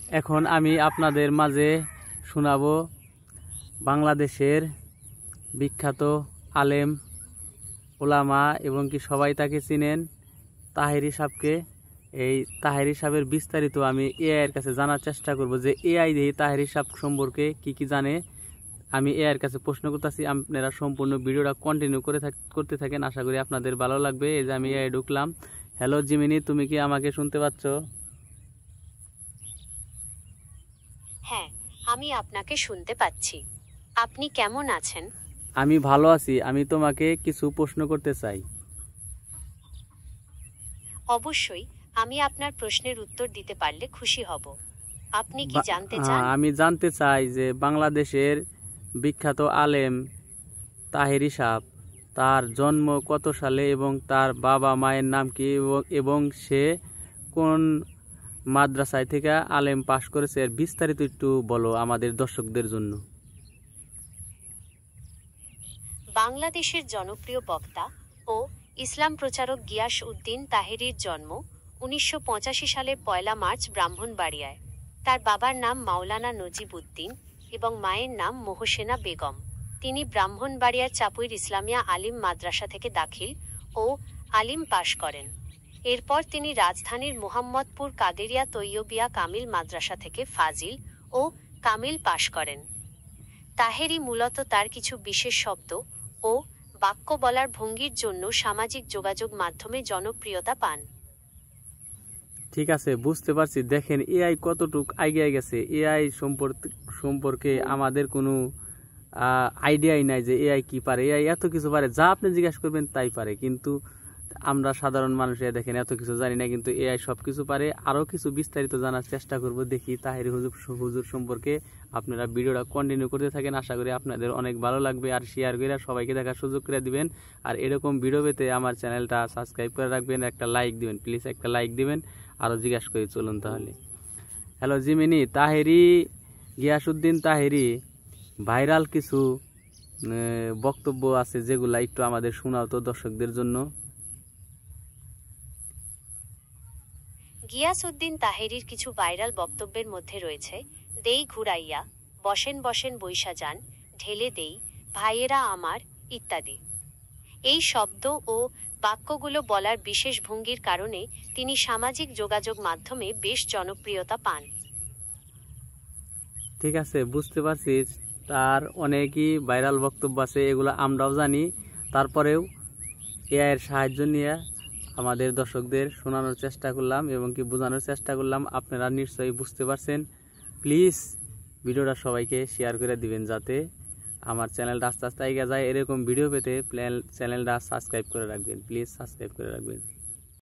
এখন আমি আপনাদের মাঝে শোনাবো বাংলাদেশের বিখ্যাত আলেম ওলামা এবং কি সবাই তাকে চিনেন তাহেরি সাহেবকে। এই তাহেরি সাহেবের বিস্তারিত আমি এআইয়ের কাছে জানার চেষ্টা করব যে এআই দিয়ে তাহেরি সাহেব সম্পর্কে কি জানে। আমি এআইয়ের কাছে প্রশ্ন করতেছি, আপনারা সম্পূর্ণ ভিডিওটা কন্টিনিউ করতে থাকেন, আশা করি আপনাদের ভালো লাগবে। এই যে আমি এআই ঢুকলাম। হ্যালো জিমিনি, তুমি কি আমাকে শুনতে পাচ্ছ? হ্যাঁ, আমি আপনাকে শুনতে পাচ্ছি। আপনি কেমন আছেন? আমি ভালো আছি। আমি তোমাকে কিছু প্রশ্ন করতে চাই। অবশ্যই, আমি আপনার প্রশ্নের উত্তর দিতে পারলে খুশি হব। আপনি কি জানতে চান? আমি জানতে চাই যে বাংলাদেশের বিখ্যাত আলেম তাহেরি সাহেব, তার জন্ম কত সালে এবং তার বাবা মায়ের নাম কি এবং সে কোন মাদ্রাসায় থেকে আলেম পাশ করেছে, এর বিস্তারিত একটু বলো আমাদের দর্শকদের জন্য। বাংলাদেশের জনপ্রিয় বক্তা ও ইসলাম প্রচারক গিয়াস উদ্দিন তাহেরির জন্ম 1985 সালের 1 মার্চ ব্রাহ্মণবাড়িয়ায়। তার বাবার নাম মাওলানা নজিব উদ্দিন এবং মায়ের নাম মোহসেনা বেগম। তিনি ব্রাহ্মণবাড়িয়ার চাপুইর ইসলামিয়া আলিম মাদ্রাসা থেকে দাখিল ও আলিম পাশ করেন। এরপর তিনি রাজধানীর মোহাম্মদপুর কাদেরিয়া তৈয়বিয়া কামিল মাদ্রাসা থেকে ফাজিল ও কামিল পাশ করেন। তাহেরি মূলত তার কিছু বিশেষ শব্দ ও বাক্য বলার ভঙ্গির জন্য সামাজিক যোগাযোগ মাধ্যমে জনপ্রিয়তা পান। ঠিক আছে, বুঝতে পারছি। দেখেন এআই কতটুক এগিয়ে গেছে। এআই সম্পর্কে আমাদের কোনো আইডিয়াই নাই যে এআই কি পারে। এআই এত কিছু পারে, যা আপনি জিজ্ঞাসা করবেন তাই পারে, কিন্তু আমরা সাধারণ মানুষ দেখেন এত কিছু জানি না, কিন্তু এআই সব কিছু পারে। আরও কিছু বিস্তারিত জানার চেষ্টা করব। দেখি তাহেরি হুজুর সম্পর্কে আপনারা ভিডিওটা কন্টিনিউ করতে থাকেন, আশা করি আপনাদের অনেক ভালো লাগবে। আর শেয়ার করে সবাইকে দেখার সুযোগ করে দিবেন। আর এরকম ভিডিও পেতে আমার চ্যানেলটা সাবস্ক্রাইব করে রাখবেন, একটা লাইক দিবেন, প্লিজ একটা লাইক দিবেন। আরও জিজ্ঞাসা করি, চলুন তাহলে। Hello Gemini, Taheri Giasuddin Taheri viral কিছু বক্তব্য আছে যেগুলা একটু আমাদের শোনাও তো দর্শকদের জন্য। গিয়াস উদ্দিন তাহেরির কিছু ভাইরাল বক্তব্যের মধ্যে রয়েছে দেই ঘুরাইয়া, বসেন বসেন বৈশা যান, ঢেলে দেই, ভাইয়েরা আমার ইত্যাদি। এই শব্দ ও বাক্যগুলো বলার বিশেষ ভঙ্গির কারণে তিনি সামাজিক যোগাযোগ মাধ্যমে বেশ জনপ্রিয়তা পান। ঠিক আছে, বুঝতে পারছি। তার অনেকই ভাইরাল বক্তব্য আছে, এগুলো আমরাও জানি। তারপরেও এআইয়ের সাহায্য নিয়ে আমাদের দর্শকদের শোনানোর চেষ্টা করলাম এবং কি বোঝানোর চেষ্টা করলাম। আপনারা নিশ্চয়ই বুঝতে পারছেন। প্লিজ ভিডিওটা সবাইকে শেয়ার করে দিবেন যাতে আমার চ্যানেলটা আস্তে আস্তে এগিয়ে যায়। এরকম ভিডিও পেতে চ্যানেলটা সাবস্ক্রাইব করে রাখবেন, প্লিজ সাবস্ক্রাইব করে রাখবেন।